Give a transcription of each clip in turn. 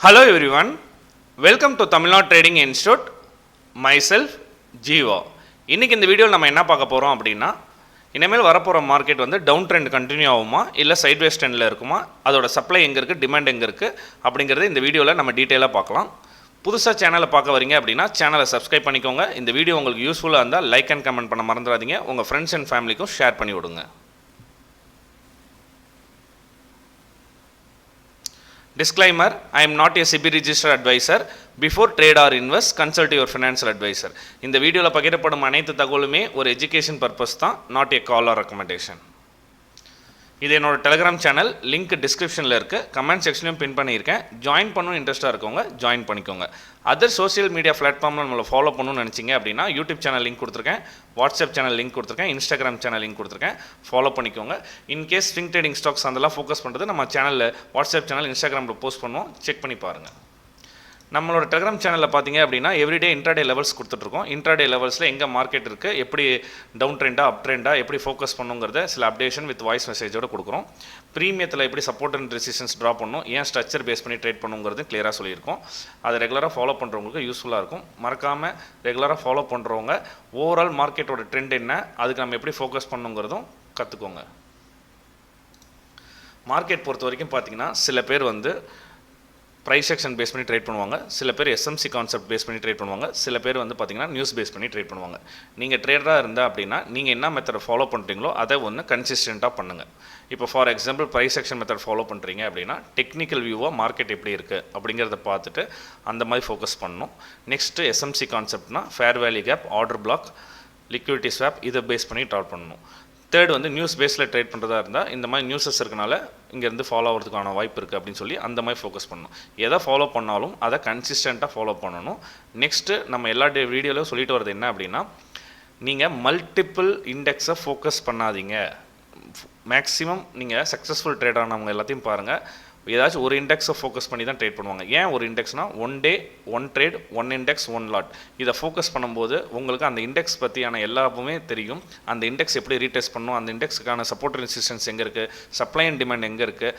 Hello everyone, welcome to Tamil Nadu Trading Institute, myself Jeeva. இன்னைக்கு இந்த வீடியோவில் நம்ம என்ன பார்க்க போகிறோம் அப்படின்னா, இனிமேல் வரப்போகிற மார்க்கெட் வந்து டவுன் ட்ரெண்ட் கண்டினியூ ஆகுமா இல்லை சைட்வேஸ் ட்ரெண்டில் இருக்குமா, அதோட சப்ளை எங்கே இருக்குது, டிமாண்ட் எங்கே இருக்குது அப்படிங்கிறத இந்த வீடியோவில் நம்ம டீட்டெயிலாக பார்க்கலாம். புதுசாக சேனலை பார்க்க வரீங்க அப்படின்னா சேனலை சப்ஸ்கிரைப் பண்ணிக்கோங்க. இந்த வீடியோ உங்களுக்கு யூஸ்ஃபுல்லாக இருந்தால் லைக் அண்ட் கமெண்ட் பண்ண மறந்துடாதீங்க. உங்கள் ஃப்ரெண்ட்ஸ் அண்ட் ஃபேமிலிக்கும் ஷேர் பண்ணி விடுங்க. Disclaimer, I am not a SEBI registered advisor. Before trade or invest, consult your financial advisor. இந்த வீடியோவில் பகிரப்படும் அனைத்து தகவலுமே ஒரு எஜுகேஷன் பர்பஸ் தான், not a call or recommendation. இது என்னோட டெலிகிராம் சேனல், லிங்க் டிஸ்கிரிப்ஷனில் இருக்குது, கமெண்ட் செக்ஷன்லையும் பின் பண்ணியிருக்கேன். ஜாயின் பண்ணணும் இன்ட்ரெஸ்ட்டாக இருக்கவங்க ஜாயின் பண்ணிக்கோங்க. அதர் சோஷியல் மீடியா பிளாட்ஃபார்மில் நம்மளை ஃபாலோ பண்ணணும்னு நினச்சிங்க அப்படின்னா யூடியூப் சேனல் லிங்க் கொடுத்துருக்கேன், வாட்ஸ்அப் சேனல் லிங்க் கொடுத்துருக்கேன், இன்ஸ்டாகிராம் சேனல் லிங்க் கொடுத்துருக்கேன், ஃபாலோ பண்ணிக்கோங்க. இன்கேஸ் ஸ்விங் ட்ரேடிங் ஸ்டாக்ஸ் அதெல்லாம் ஃபோக்கஸ் பண்ணுறது நம்ம சேனலில் வாட்ஸ்அப் சேனல், இன்ஸ்டாகிராமில் போஸ்ட் பண்ணுவோம், செக் பண்ணி பாருங்கள். நம்மளோட டெலிகிராம் சேனலில் பார்த்தீங்க அப்படின்னா எவ்ரிடே இன்ட்ராடே லெவல்ஸ் கொடுத்துட்ருக்கோம். இன்ட்ராடே லெவல்ஸில் எங்கே மார்க்கெட் இருக்குது, எப்படி டவுன் ட்ரெண்டாக அப் ட்ரெண்டாக எப்படி ஃபோக்கஸ் பண்ணுங்கிறத சில அப்டேஷன் வித் வாய்ஸ் மெசேஜோடு கொடுக்குறோம். ப்ரீமியத்தில் எப்படி சப்போர்ட் அண்ட் ரெசிஸ்டன்ஸ் ட்ரா பண்ணணும், ஏன் ஸ்ட்ரக்சர் பேஸ் பண்ணி ட்ரேட் பண்ணுங்கிறது கிளியராக சொல்லியிருக்கோம். அதை ரெகுலராக ஃபாலோ பண்ணுறவங்களுக்கு யூஸ்ஃபுல்லாக இருக்கும். மறக்காமல் ரெகுலராக ஃபாலோ பண்ணுறவங்க ஓவரால் மார்க்கெட்டோட ட்ரெண்ட் என்ன, அதுக்கு நம்ம எப்படி ஃபோக்கஸ் பண்ணுங்கிறதும் கற்றுக்கோங்க. மார்க்கெட் பொறுத்த வரைக்கும் பார்த்தீங்கன்னா சில பேர் வந்து ப்ரைஸ் செக்ஷன் பேஸ் பண்ணி ட்ரேட் பண்ணுவாங்க, சில பேர் எஸ்எம்சி கான்செப்ட் பேஸ் பண்ணி ட்ரேட் பண்ணுவாங்க, சில பேர் வந்து பார்த்திங்கன்னா நியூஸ் பேஸ் பண்ணி ட்ரேட் பண்ணுவாங்க. நீங்கள் ட்ரேடராக இருந்தால் அப்படின்னா நீங்கள் என்ன மெத்தடை ஃபாலோ பண்ணுறீங்களோ அதை ஒன்று கன்சிஸ்டண்ட்டாக பண்ணுங்கள். இப்போ for example price section method follow பண்ணுறீங்க அப்படின்னா டெக்னிக்கல் வியூவாக மார்க்கெட் எப்படி இருக்குது அப்படிங்கிறத பார்த்துட்டு அந்த மாதிரி ஃபோக்கஸ் பண்ணணும். நெக்ஸ்ட்டு எஸ்எம்சி கான்செப்ட்னா fair value gap, order block, liquidity swap, இதை பேஸ் பண்ணி ட்ராட் பண்ணணும். தேர்ட் வந்து நியூஸ் பேஸில் ட்ரேட் பண்ணுறதா இருந்தால் இந்த மாதிரி நியூஸஸ் இருக்கனால இங்கேருந்து ஃபாலோ ஆகிறதுக்கான வாய்ப்பு இருக்குது அப்படின்னு சொல்லி அந்த மாதிரி ஃபோக்கஸ் பண்ணணும். எதை ஃபாலோ பண்ணாலும் அதை கன்சிஸ்டண்ட்டாக ஃபாலோ பண்ணணும். நெக்ஸ்ட்டு நம்ம எல்லா வீடியோலையும் சொல்லிட்டு வரது என்ன அப்படின்னா, நீங்கள் மல்டிபிள் இண்டெக்ஸை ஃபோக்கஸ் பண்ணாதீங்க. மேக்ஸிமம் நீங்கள் சக்ஸஸ்ஃபுல் ட்ரேட் ஆனவங்க எல்லாத்தையும் பாருங்கள், ஏதாச்சும் ஒரு இண்டெக்ஸை ஃபோக்கஸ் பண்ணி தான் ட்ரேட் பண்ணுவாங்க. ஏன் ஒரு இண்டெக்ஸ்னால் one day one trade, one index one lot. இதை ஃபோக்கஸ் பண்ணும்போது உங்களுக்கு அந்த இண்டெக்ஸ் பற்றியான எல்லாமே தெரியும். அந்த இண்டெக்ஸ் எப்படி ரீடெஸ்ட் பண்ணணும், அந்த இண்டெக்ஸுக்கான சப்போர்ட் ரெசிஸ்டன்ஸ் எங்கே இருக்குது, சப்ளை அண்ட் டிமாண்ட் எங்கே இருக்குது,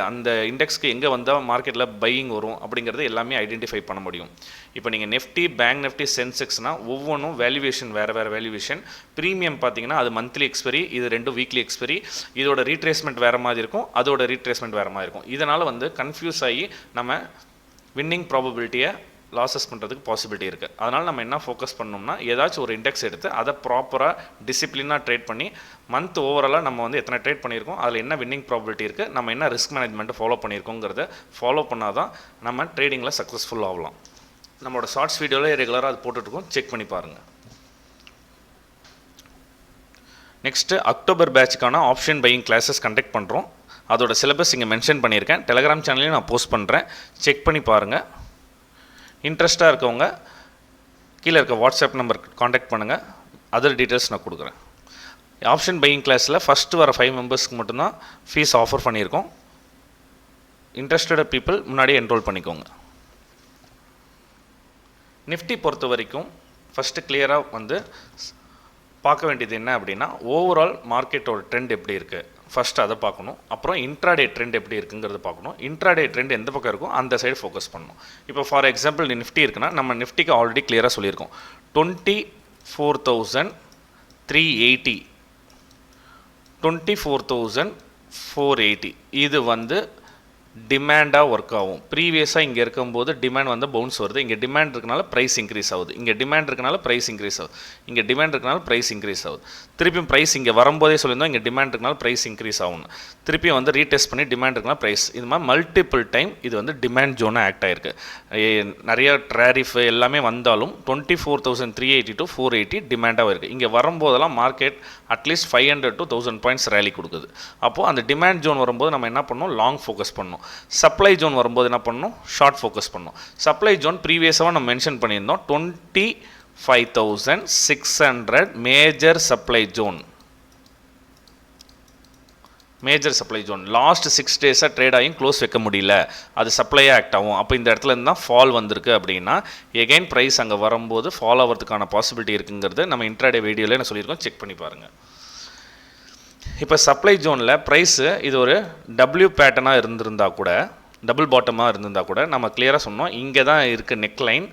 அந்த இண்டெக்ஸ்க்கு எங்கே வந்தால் மார்க்கெட்டில் பையிங் வரும் அப்படிங்கிறது எல்லாமே ஐடென்டிஃபை பண்ண முடியும். இப்போ நீங்கள் நிஃப்டி, பேங்க் நிஃப்டி, சென்செக்ஸ்னால் ஒவ்வொன்றும் வேல்யூவேஷன் வேறு வேல்யூவேஷன். ப்ரீமியம் பார்த்தீங்கன்னா அது மந்த்லி எக்ஸ்பெரி, இது ரெண்டும் வீக்லி எக்ஸ்பெரி. இதோட ரீட்ரேஸ்மெண்ட் வேறு மாதிரி இருக்கும், அதோட ரீட்ரேஸ்மெண்ட் வேறு மாதிரி இருக்கும். இதனால் வந்து கன்ஃபியூஸ் ஆகி நம்ம வின்னிங் ப்ராபபிலிட்டியை லாஸஸ் பண்ணுறதுக்கு பாசிபிலிட்டி இருக்குது. அதனால் நம்ம என்ன ஃபோக்கஸ் பண்ணோம்னா ஏதாச்சும் ஒரு இண்டெக்ஸ் எடுத்து அதை ப்ராப்பராக டிசிப்ளினாக ட்ரேட் பண்ணி மந்த் ஓவராலாக நம்ம வந்து எத்தனை ட்ரேட் பண்ணியிருக்கோம், அதில் என்ன வின்னிங் ப்ராபபிலிட்டி இருக்குது, நம்ம என்ன ரிஸ்க் மேனேஜ்மெண்ட்டை ஃபாலோ பண்ணியிருக்கோங்கிறத ஃபாலோ பண்ணால் தான் நம்ம ட்ரேடிங்கில் சக்ஸஸ்ஃபுல் ஆகலாம். நம்மளோட ஷார்ட்ஸ் வீடியோவில் ரெகுலராக அது போட்டுட்ருக்கோம், செக் பண்ணி பாருங்கள். நெக்ஸ்ட்டு அக்டோபர் பேட்சுக்கான ஆப்ஷன் பையிங் கிளாஸஸ் கண்டக்ட் பண்ணுறோம். அதோட சிலபஸ் இங்கே மென்ஷன் பண்ணியிருக்கேன், டெலிகிராம் சேனல்லையும் நான் போஸ்ட் பண்ணுறேன், செக் பண்ணி பாருங்கள். இன்ட்ரெஸ்ட்டாக இருக்கவங்க கீழே இருக்க வாட்ஸ்அப் நம்பருக்கு காண்டாக்ட் பண்ணுங்கள், அதர் டீட்டெயில்ஸ் நான் கொடுக்குறேன். ஆப்ஷன் பையிங் கிளாஸில் ஃபஸ்ட்டு வர 5 மெம்பர்ஸ்க்கு மட்டும்தான் ஃபீஸ் ஆஃபர் பண்ணியிருக்கோம். இன்ட்ரெஸ்டட் பீப்புள் முன்னாடியே என்ரோல் பண்ணிக்கோங்க. நிஃப்டி பொறுத்த வரைக்கும் ஃபஸ்ட்டு கிளியராக வந்து பார்க்க வேண்டியது என்ன அப்படின்னா, ஓவரால் மார்க்கெட்டோட ட்ரெண்ட் எப்படி இருக்குது ஃபஸ்ட்டு அதை பார்க்கணும். அப்புறம் இன்ட்ராடே ட்ரெண்ட் எப்படி இருக்குங்கிறத பார்க்கணும். இன்ட்ராடே ட்ரெண்ட் எந்த பக்கம் இருக்கும் அந்த சைடு ஃபோக்கஸ் பண்ணணும். இப்போ ஃபார் எக்ஸாம்பிள் நிஃப்டி இருக்குன்னா நம்ம நிஃப்டிக்கு ஆல்ரெடி கிளியராக சொல்லியிருக்கோம் 24,380, 24,480 இது வந்து டிமாண்டாக ஒர்க் ஆகும். ப்ரீவியஸாக இங்கே இருக்கும்போது டிமாண்ட் வந்து பவுன்ஸ் வருது, இங்கே டிமாண்ட் இருக்கனால ப்ரைஸ் இன்க்ரீஸ் ஆகுது, இங்கே டிமாண்ட் இருக்கனால ப்ரைஸ் இன்க்ரீஸ் ஆகுது, இங்கே டிமாண்ட் இருக்கனால ப்ரைஸ் இன்க்ரீஸ் ஆகுது. திருப்பியும் ப்ரைஸ் இங்கே வரும்போதே சொல்லியிருந்தோம் இங்கே டிமாண்ட் இருக்கனால ப்ரைஸ் இன்க்ரீஸ் ஆகணும். திருப்பியும் வந்து ரீடெஸ்ட் பண்ணி டிமாண்ட் இருக்கனால ப்ரைஸ், இது மாதிரி மல்டிபிள் டைம் இது வந்து டிமாண்ட் ஜோனாக ஆக்ட் ஆகிருக்கு. நிறைய ட்ராரிஃப் எல்லாமே வந்தாலும் 24,380 to 480 டிமாண்டாக இருக்குது. இங்கே வரும்போதெல்லாம் market at least 500 to 1000 points rally கொடுக்குது. அப்போது அந்த டிமாண்ட் ஜோன் வரும்போது நம்ம என்ன பண்ணணும், லாங் ஃபோக்கஸ் பண்ணணும். சப்ளை ஜோன் வரும்போது என்ன பண்ணணும், ஷார்ட் ஃபோக்கஸ் பண்ணணும். சப்ளை ஜோன் ப்ரீவியஸாக நம்ம மென்ஷன் பண்ணியிருந்தோம் 25,600 major supply zone. Major supply zone last 6 டேஸாக ட்ரேட் ஆகியும் க்ளோஸ் வைக்க முடியல, அது சப்ளையாக ஆக்ட் ஆகும். அப்போ இந்த இடத்துல இருந்து தான் ஃபால் வந்திருக்கு அப்படின்னா எகைன் ப்ரைஸ் அங்கே வரும்போது ஃபால் ஆகிறதுக்கான பாசிபிலிட்டி இருக்குங்கிறது நம்ம இன்ட்ராடே வீடியோவில் நான் சொல்லியிருக்கோம், செக் பண்ணி பாருங்கள். இப்போ சப்ளை ஜோனில் ப்ரைஸு இது ஒரு டபிள்யூ பேட்டர்னாக இருந்திருந்தால் கூட டபுள் பாட்டமாக இருந்திருந்தால் கூட நம்ம கிளியராக சொன்னோம் இங்கே தான் இருக்குது நெக் லைன்.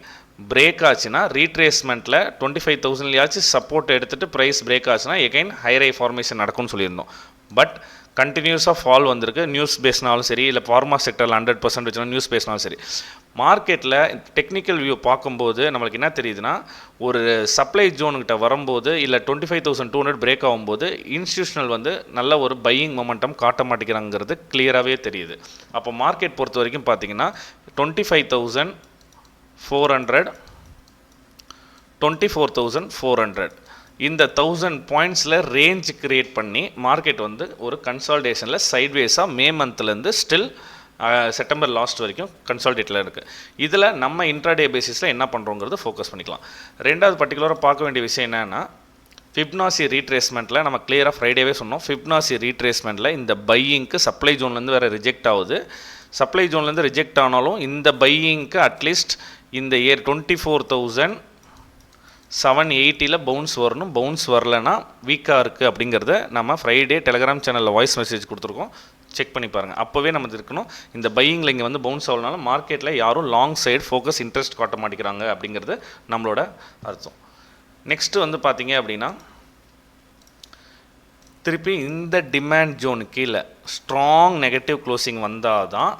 பிரேக் ஆச்சுன்னா ரீட்ரேஸ்மெண்ட்டில் 25,000 சப்போர்ட் எடுத்துகிட்டு ப்ரைஸ் பிரேக் ஆச்சுன்னா எகைன் ஹையர் ஐ ஃபார்மேஷன் நடக்கும்னு சொல்லியிருந்தோம். பட் கண்டினியூஸாக ஃபால் வந்திருக்கு. நியூஸ் பேஸ்னாலும் சரி, இல்லை ஃபார்மா செக்டரில் 100% வச்சுனா நியூஸ் பேஸ்னாலும் சரி. மார்க்கெட்டில் டெக்னிக்கல் வியூ பார்க்கும்போது நம்மளுக்கு என்ன தெரியுதுன்னா, ஒரு சப்ளை ஜோனுக்கிட்ட வரும்போது இல்லை 25,200 பிரேக் ஆகும்போது இன்ஸ்டியூஷனல் வந்து நல்ல ஒரு பையிங் மொமெண்டம் காட்ட மாட்டேங்கிறாங்கிறது கிளியராகவே தெரியுது. அப்போ மார்க்கெட் பொறுத்த வரைக்கும் பார்த்தீங்கன்னா 25,400 24,400 இந்த 1000 பாயிண்ட்ஸில் ரேஞ்ச் கிரியேட் பண்ணி மார்க்கெட் வந்து ஒரு கன்சால்டேஷனில் சைட்வேஸாக மே மந்த்லேருந்து ஸ்டில் செப்டம்பர் லாஸ்ட் வரைக்கும் கன்சால்டேட்டில் இருக்குது. இதில் நம்ம இன்ட்ராடே பேசிஸில் என்ன பண்ணுறோங்கிறது ஃபோக்கஸ் பண்ணிக்கலாம். ரெண்டாவது பர்டிகுலராக பார்க்க வேண்டிய விஷயம் என்னென்னா, ஃபிப்னாசி ரீட்ரேஸ்மெண்ட்டில் நம்ம கிளியராக ஃப்ரைடேவே சொன்னோம். ஃபிப்னாசி ரீட்ரேஸ்மெண்ட்டில் இந்த பையிங்க்கு சப்ளை ஜோன்லேருந்து வேறு ரிஜெக்ட் ஆகுது. சப்ளை ஜோன்லேருந்து ரிஜெக்ட் ஆனாலும் இந்த பையிங்க்கு அட்லீஸ்ட் இந்த இயர் 24,780 பவுன்ஸ் வரணும். பவுன்ஸ் வரலன்னா வீக்காக இருக்குது அப்படிங்கிறத நம்ம ஃப்ரைடே டெலிகிராம் சேனலில் வாய்ஸ் மெசேஜ் கொடுத்துருக்கோம், செக் பண்ணி பாருங்கள். அப்போவே நம்ம இருக்கணும் இந்த பையிங்கில் இங்கே வந்து பவுன்ஸ் ஆகலனால மார்க்கெட்டில் யாரும் லாங் சைடு ஃபோக்கஸ் இன்ட்ரெஸ்ட் காட்ட மாட்டேங்கிறாங்க அப்படிங்கிறது நம்மளோட அர்த்தம். நெக்ஸ்ட்டு வந்து பார்த்தீங்க அப்படின்னா, திருப்பி இந்த டிமாண்ட் ஜோனு கீழே ஸ்ட்ராங் நெகட்டிவ் க்ளோசிங் வந்தால் தான்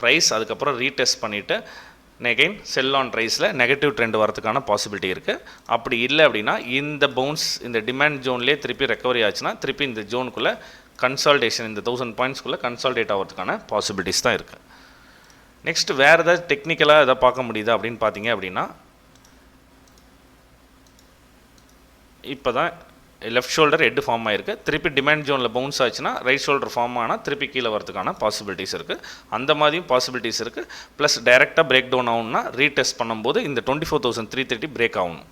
ப்ரைஸ் அதுக்கப்புறம் ரீடெஸ்ட் பண்ணிவிட்டு நெகைன் செல் ஆன் ரைஸில் நெகட்டிவ் ட்ரெண்ட் வரதுக்கான பாசிபிலிட்டி இருக்குது. அப்படி இல்லை அப்படின்னா இந்த பவுன்ஸ் இந்த டிமாண்ட் ஜோன்லேயே திருப்பி ரெக்கவரி ஆச்சுன்னா திருப்பி இந்த ஜோனுக்குள்ளே கன்சால்டேஷன் இந்த 1000 பாயிண்ட்ஸ்குள்ளே கன்சால்டேட் ஆகிறதுக்கான பாசிபிலிட்டிஸ் தான் இருக்குது. நெக்ஸ்ட் வேறு ஏதாவது டெக்னிக்கலாக எதாவது பார்க்க முடியுதா அப்படின்னு பார்த்தீங்க அப்படின்னா, இப்போ தான் லெஃப்ட் ஷோல்டர் ஹெட் ஃபார்ம் ஆகிருக்கு. திருப்பி டிமாண்ட் ஜோனில் பவுன்ஸ் ஆச்சுன்னா ரைட் ஷோல்டர் ஃபார்ம் ஆனால் திருப்பி கீழே வரதுக்கான பாசிபிலிட்டிஸ் இருக்குது. அந்த மாதிரியும் பாசிபிலிட்டிஸ் இருக்குது. ப்ளஸ் டைரெக்டாக பிரேக் டவுன் ஆகும்னா ரீடெஸ்ட் பண்ணும்போது இந்த 24,330 பிரேக் ஆகணும்.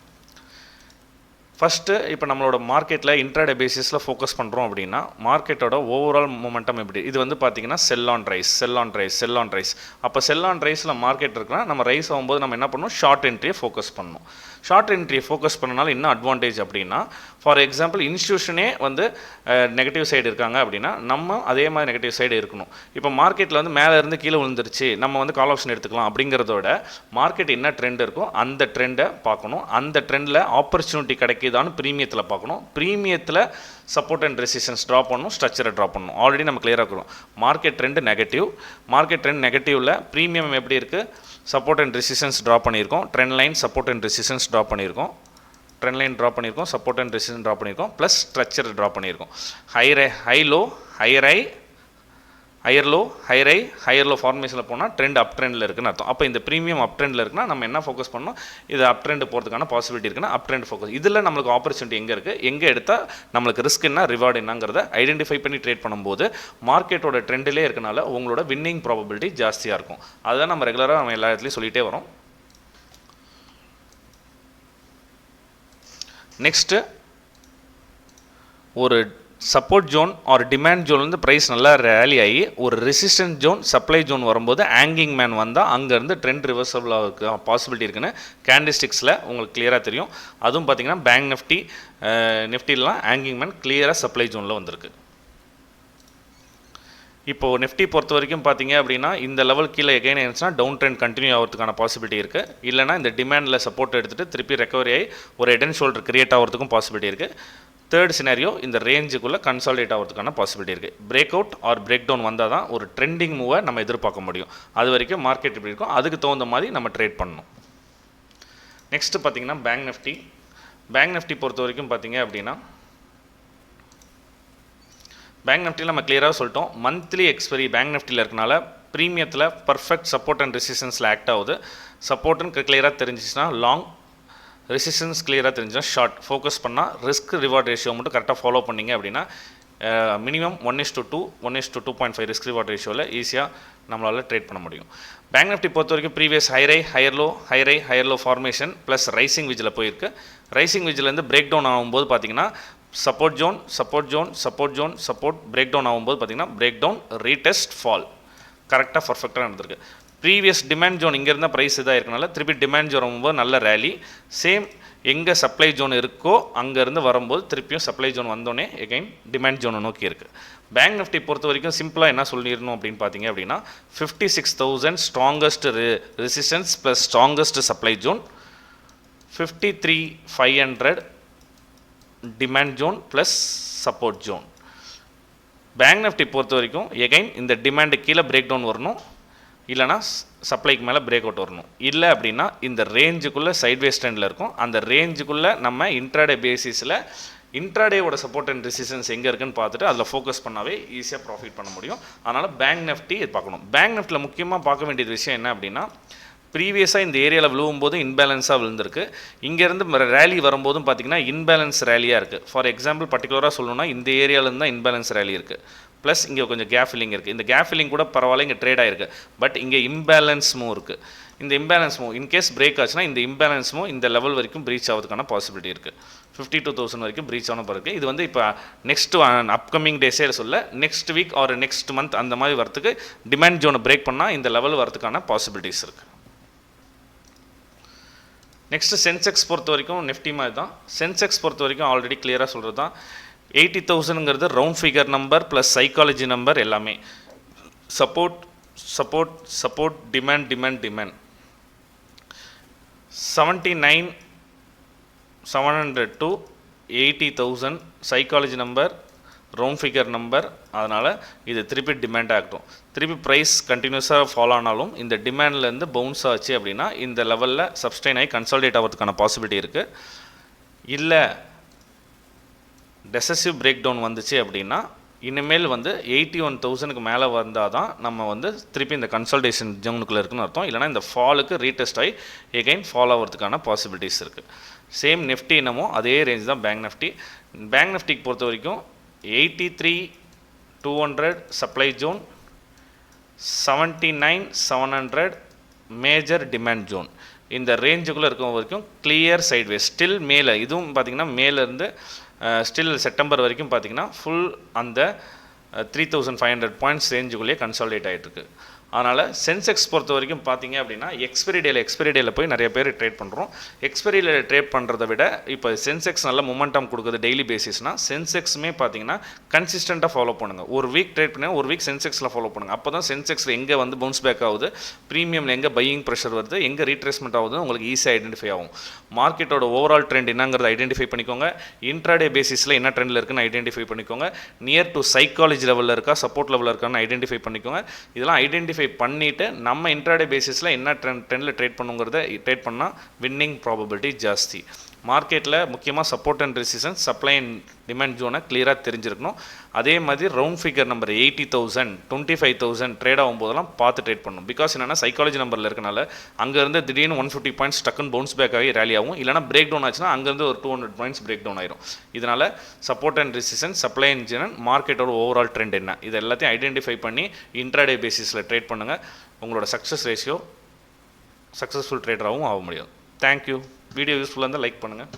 ஃபஸ்ட்டு இப்போ நம்மளோட மார்க்கெட்டில் இன்ட்ராடே பேசிஸில் ஃபோக்கஸ் பண்ணுறோம் அப்படின்னா மார்க்கெட்டோட ஓவரால் மொமெண்டம் எப்படி இது வந்து பார்த்திங்கன்னா செல் on rice sell on rice sell on rice. அப்போ செல் ஆன் ரைஸில் மார்க்கெட் இருக்குன்னா நம்ம ரைஸ் ஆகும்போது நம்ம என்ன பண்ணணும், ஷார்ட் என்ட்ரியை ஃபோக்கஸ் பண்ணணும். ஷார்ட் என்ட்ரியை ஃபோக்கஸ் பண்ணனால என்ன அட்வான்டேஜ் அப்படின்னா, ஃபார் எக்ஸாம்பிள் இன்ஸ்டியூஷனே வந்து நெகட்டிவ் சைடு இருக்காங்க அப்படின்னா நம்ம அதே மாதிரி நெகட்டிவ் சைடு இருக்கணும். இப்போ மார்க்கெட்டில் வந்து மேலே இருந்து கீழே விழுந்துருச்சு நம்ம வந்து கால் ஆப்ஷன் எடுத்துக்கலாம் அப்படிங்கிறதோட மார்க்கெட் என்ன ட்ரெண்ட் இருக்கோ அந்த ட்ரெண்டை பார்க்கணும். அந்த ட்ரெண்டில் ஆப்பர்ச்சுனிட்டி கிடைக்குதான்னு ப்ரீமியத்தில் பார்க்கணும். ப்ரீமியத்தில் சப்போர்ட் அண்ட் ரெசிஸ்டன்ஸ் ட்ராப் பண்ணணும், ஸ்ட்ரக்சரை ட்ராப் பண்ணணும். ஆல்ரெடி நம்ம கிளியராக இருக்கணும். Market trend negative, market trend நெகட்டிவில் ப்ரீமியம் எப்படி இருக்குது, சப்போர்ட் அண்ட் ரெசிஸ்டன்ஸ் ட்ராப் பண்ணியிருக்கோம். Trend line support and resistance draw பண்ணியிருக்கோம். ட்ரெண்ட் லைன் ட்ராப் பண்ணியிருக்கோம், சப்போர்ட் அண்ட் ரெசிஸ்டன்ஸ் ட்ராப் பண்ணியிருக்கோம், ப்ளஸ் ஸ்ட்ரக்சர் ட்ராப் பண்ணியிருக்கோம். High low higher high higher low higher low ஃபார்மேஷனில் போனால் ட்ரெண்ட் அப் ட்ரெண்டில் இருக்குன்னு அர்த்தம். அப்போ இந்த ப்ரீமியம் அப் ட்ரெண்டில் இருக்குன்னா நம்ம என்ன ஃபோக்கஸ் பண்ணணும், இது அப் ட்ரெண்ட் போகிறதுக்கான பாசிபிலிட்டி இருக்குன்னா அப் ட்ரெண்ட் ஃபோக்கஸ். இதில் நம்மளுக்கு ஆப்பர்ச்சுனிட்டி எங்கே இருக்குது, எங்கே எடுத்தால் நம்மளுக்கு ரிஸ்க் என்ன ரிவார்டு என்னங்கிறத ஐடென்டிஃபை பண்ணி ட்ரேட் பண்ணும்போது மார்க்கெட்டோட ட்ரெண்டிலே இருக்கனால உங்களோட வின்னிங் ப்ராபபிலிட்டி ஜாஸ்தியாக இருக்கும். அதுதான் நம்ம ரெகுலராக நம்ம எல்லா இடத்துலையும் சொல்லிகிட்டே வரோம். நெக்ஸ்ட்டு ஒரு சப்போர்ட் ஜோன் ஆர் டிமாண்ட் ஜோன்லேருந்து ப்ரைஸ் நல்லா ரேலி ஆகி ஒரு ரெசிஸ்டன்ஸ் ஜோன் சப்ளை ஜோன் வரும்போது ஆங்கிங் மேன் வந்தால் அங்கேருந்து ட்ரெண்ட் ரிவர்சபிளாக இருக்க பாசிபிலிட்டி இருக்குன்னு கேண்டிஸ்டிக்ஸில் உங்களுக்கு கிளியராக தெரியும். அதுவும் பார்த்திங்கன்னா பேங்க் நிஃப்டிலாம் ஆங்கிங் மேன் கிளியராக சப்ளை ஜோனில் வந்திருக்கு. இப்போது நிஃப்டி பொறுத்த வரைக்கும் பார்த்தீங்க அப்படின்னா இந்த லெவல் கீழே எகைன் இருந்துச்சுன்னா டவுன் ட்ரெண்ட் கண்டினியூ ஆகிறதுக்கான பாசிபிலிட்டி இருக்குது. இல்லைனா இந்த டிமாண்டில் சப்போர்ட் எடுத்துகிட்டு திருப்பி ரெக்கவரி ஆகி ஒரு ஹெட் அண்ட் ஷோல்டர் கிரியேட் ஆகிறதுக்கும் பாசிபிலிட்டி இருக்குது. தேர்ட் சினாரியோ இந்த ரேஞ்சுக்குள்ளே கன்சால்டேட் ஆகிறதுக்கான பாசிபிலிட்டி இருக்குது. Break out or break down வந்தால் தான் ஒரு ட்ரெண்டிங் மூவை நம்ம எதிர்பார்க்க முடியும். அது வரைக்கும் மார்க்கெட் எப்படி இருக்கும் அதுக்கு தகுந்த மாதிரி நம்ம ட்ரேட் பண்ணணும். நெக்ஸ்ட்டு பார்த்தீங்கன்னா பேங்க் நிஃப்டி பொறுத்த வரைக்கும் பார்த்தீங்க அப்படின்னா பேங்க் நிஃப்டியில் நம்ம கிளியராக சொல்லிட்டோம். மந்த்லி எக்ஸ்பைரி பேங்க் நிஃப்டியில் இருக்கனால ப்ரீமியத்தில் பர்ஃபெக்ட் சப்போர்ட் அண்ட் ரெசிஸ்டன்ஸில் ஆக்ட் ஆகுது. சப்போர்ட்டுன்னு கிளியராக தெரிஞ்சிச்சுன்னா லாங், ரெசிஸ்டன்ஸ் கிளியராக தெரிஞ்சுன்னா ஷார்ட். ஃபோக்கஸ் பண்ணால் ரிஸ்க் ரிவார்ட் ரேஷியோ மட்டும் கரெக்டாக ஃபாலோ பண்ணிங்க அப்படின்னா மினிமம் 1:2 1:2.5 ரிஸ்க் ரிவார்ட் ரேஷியோவில் ஈஸியாக நம்மளால் ட்ரேட் பண்ண முடியும். பேங்க் நிஃப்டி பொறுத்த வரைக்கும் previous higher low formation plus rising விஜில் போயிருக்கு. ரைசிங் விஜிலேருந்து பிரேக் டவுன் ஆகும்போது பார்த்தீங்கன்னா சப்போர்ட் பிரேக் டவுன் ஆகும்போது பார்த்தீங்கன்னா பிரேக் டவுன் ரீடெஸ்ட் ஃபால் கரெக்டாக பர்ஃபெக்டாக நடந்திருக்கு. ப்ரீவியஸ் டிமாண்ட் ஜோன் இங்கே இருந்தால் ப்ரைஸ் இதாக இருக்கனால திருப்பி டிமாண்ட் ஜோன் வரும்போது நல்ல ரேலி. சேம் எங்கே சப்ளை ஜோன் இருக்கோ அங்கேருந்து வரும்போது திருப்பியும் சப்ளை ஜோன் வந்தோடனே எகைன் டிமாண்ட் ஜோனை நோக்கி இருக்குது. பேங்க் நிஃப்டி பொறுத்த வரைக்கும் சிம்பிளாக என்ன சொல்லிடணும் அப்படின்னு பார்த்தீங்க அப்படின்னா 56,000 strongest resistance plus strongest supply zone, 53,500 demand zone plus support zone. Bank Nifty பொறுத்த வரைக்கும் எகைன் இந்த டிமாண்டு கீழே பிரேக் டவுன் வரணும், இல்லைனா சப்ளைக்கு மேலே பிரேக் அவுட் வரணும். இல்லை அப்படின்னா இந்த ரேஞ்சுக்குள்ளே சைட்வேஸ் ட்ரெண்டில் இருக்கும். அந்த ரேஞ்சுக்குள்ளே நம்ம இன்ட்ராடே பேசிஸில் இன்ட்ராடேவோட சப்போர்ட் அண்ட் ரெசிஸ்டன்ஸ் எங்கே இருக்குன்னு பார்த்துட்டு அதில் ஃபோக்கஸ் பண்ணாவே ஈஸியாக ப்ராஃபிட் பண்ண முடியும். அதனால் பேங்க் நிஃப்டி இது பார்க்கணும். பேங்க் நிஃப்டியில் முக்கியமாக பார்க்க வேண்டியது விஷயம் என்ன அப்படின்னா, ப்ரீவியஸாக இந்த ஏரியாவில் விழுவும்போது இன்பேலன்ஸாக விழுந்திருக்கு. இங்கேருந்து ரேலி வரும்போதும் பார்த்திங்கன்னா இன்பேலன்ஸ் ரேலியாக இருக்குது. ஃபார் எக்ஸாம்பிள் பர்டிகுலராக சொல்லணும்னா இந்த ஏரியாவிலேருந்து தான் இன்பேலன்ஸ் ரேலி இருக்குது. ப்ளஸ் இங்கே கொஞ்சம் கேப் ஃபில்லிங் இருக்குது. இந்த கேப் ஃபில்லிங் கூட பரவாயில்ல, இங்கே ட்ரேட் ஆகிருக்கு. பட் இங்கே இம்பேலன்ஸ் மூவ் இருக்குது. இந்த இம்பேலன்ஸ் மூவ் இன்கேஸ் பிரேக் ஆச்சுன்னா இந்த இம்பேலன்ஸ் மூவ் இந்த லெவல் வரைக்கும் ப்ரீச் ஆகிறதுக்கான பாசிபிலிட்டி இருக்குது. 52,000 வரைக்கும் ப்ரீச் ஆன பிறகு இது வந்து இப்போ நெக்ஸ்ட் அப்கமிங் டேஸே சொல்ல next week or next month அந்த மாதிரி வரத்துக்கு டிமாண்ட் ஜோனை பிரேக் பண்ணால் இந்த லெவல் வரதுக்கான பாசிபிலிட்டிஸ் இருக்குது. நெக்ஸ்ட்டு சென்செக்ஸ் பொறுத்த வரைக்கும் நிஃப்டி மாதிரி தான். சென்செக்ஸ் பொறுத்த வரைக்கும் ஆல்ரெடி கிளியராக சொல்கிறது தான். 80,000ங்கிறது round figure number plus psychology number எல்லாமே. Support support support demand demand demand 79,700 to 80,000 psychology number, round figure number. அதனால் இது திருப்பி டிமாண்ட் ஆகட்டும். திருப்பி ப்ரைஸ் கண்டினியூஸாக ஃபாலோ ஆனாலும் இந்த டிமாண்ட்லேருந்து பவுன்ஸ் ஆச்சு அப்படின்னா இந்த லெவலில் சப்ஸ்டைன் ஆகி கன்சால்டேட் ஆகிறதுக்கான பாசிபிலிட்டி இருக்குது. இல்லை டெசசிவ் பிரேக் டவுன் வந்துச்சு அப்படின்னா இனிமேல் வந்து 81,000க்கு மேலே வந்தால் தான் நம்ம வந்து திருப்பி இந்த கன்சல்டேஷன் ஜோனுக்குள்ளே இருக்குன்னு அர்த்தம். இல்லைனா இந்த ஃபாலுக்கு ரீடெஸ்ட் ஆகி எகைன் ஃபாலோ ஆகிறதுக்கான பாசிபிலிட்டிஸ் இருக்குது. சேம் நிஃப்டி என்னமோ அதே ரேஞ்ச் தான் பேங்க் நிஃப்டி. பேங்க் நிஃப்டிக்கு பொறுத்த வரைக்கும் 83,200 supply zone, 79,700 major demand zone. இந்த ரேஞ்சுக்குள்ளே இருக்கும் வரைக்கும் கிளியர் சைட்வேஸ் ஸ்டில் மேலே. இதுவும் பார்த்திங்கன்னா மேலேருந்து ஸ்டில் செப்டம்பர் வரைக்கும் பார்த்திங்கன்னா ஃபுல் அந்த 3,500 பாயிண்ட்ஸ் ரேஞ்சுக்குள்ளேயே கன்சால்டேட் ஆகிட்டுருக்கு. அதனால் சென்செக்ஸ் பொறுத்த வரைக்கும் பார்த்தீங்க அப்படின்னா எக்ஸ்பைரி டேயில் போய் நிறைய பேர் ட்ரேட் பண்ணுறோம். எக்ஸ்பைரியில் ட்ரேட் பண்ணுறதை விட இப்போ சென்செக்ஸ் நல்ல மொமெண்டம் கொடுக்குது டெய்லி பேசிஸ்னால் சென்செக்ஸுமே பார்த்தீங்கன்னா கன்சிஸ்டண்ட்டாக ஃபாலோ பண்ணுங்கள். ஒரு வீக் ட்ரேட் பண்ணி ஒரு வீக் சென்செக்ஸில் ஃபாலோ பண்ணுங்கள். அப்போ தான் சென்செக்ஸில் எங்கே வந்து பவுன்ஸ் பேக் ஆகுது, ப்ரீமியமில் எங்கே பையிங் ப்ரெஷர் வருது, எங்கே ரீட்ரேஸ்மெண்ட் ஆகுதுன்னு உங்களுக்கு ஈஸியாக ஐடென்டிஃபை ஆகும். மார்க்கெட்டோட ஓவரால் ட்ரெண்ட் என்னங்கிறத ஐடென்டிஃபை பண்ணிக்கோங்க. இன்ட்ராடே பேசிஸில் என்ன ட்ரெண்டில் இருக்குன்னு ஐடென்டிஃபை பண்ணிக்கோங்க. நியர் டு சைக்காலஜி லெவலில் இருக்கா, சப்போர்ட் லெவலில் இருக்கான்னு ஐடென்டிஃபை பண்ணிக்கோங்க. இதெல்லாம் ஐடென்டிஃபை பண்ணிவிட்டு நம்ம இன்ட்ராடே பேசிஸில் என்ன ட்ரெண்டில் ட்ரேட் பண்ணுங்கிறத ட்ரேட் பண்ணால் வின்னிங் ப்ராபபிலிட்டி ஜாஸ்தி. மார்க்கெட்டில் முக்கியமாக support and resistance, supply and demand ஜோனை கிளியராக தெரிஞ்சிருக்கணும். அதே மாதிரி ரவுண்ட் ஃபிகர் நம்பர் 80,000 25,000 ட்ரேட் ஆகும்போதெல்லாம் பார்த்து ட்ரேட் பண்ணணும். பிகாஸ் என்னென்னா சைக்காலஜி நம்பரில் இருக்கனால அங்கேருந்து திடீர்னு 150 பாயிண்ட்ஸ் டக்குன்னு பவுன்ஸ் பேக் ஆகி ரேலி ஆகும். இல்லைனா பிரேக் டவுன் ஆச்சுன்னா அங்கேருந்து ஒரு 200 பாயிண்ட்ஸ் பிரேக் டவுன் ஆயிரும். இதனால் support and resistance, supply and demand, மார்க்கெட்டோட ஓவரால் ட்ரெண்ட் என்ன, இது எல்லாத்தையும் ஐடென்டிஃபை பண்ணி இன்ட்ராடே பேசிஸில் ட்ரேட் பண்ணுங்கள். உங்களோட சக்ஸஸ் ரேஷியோ சக்ஸஸ்ஃபுல் ட்ரேடராகவும் ஆக முடியும். தேங்க்யூ. வீடியோ யூஸ்ஃபுல்லாக இருந்தால் லைக் பண்ணுங்கள்.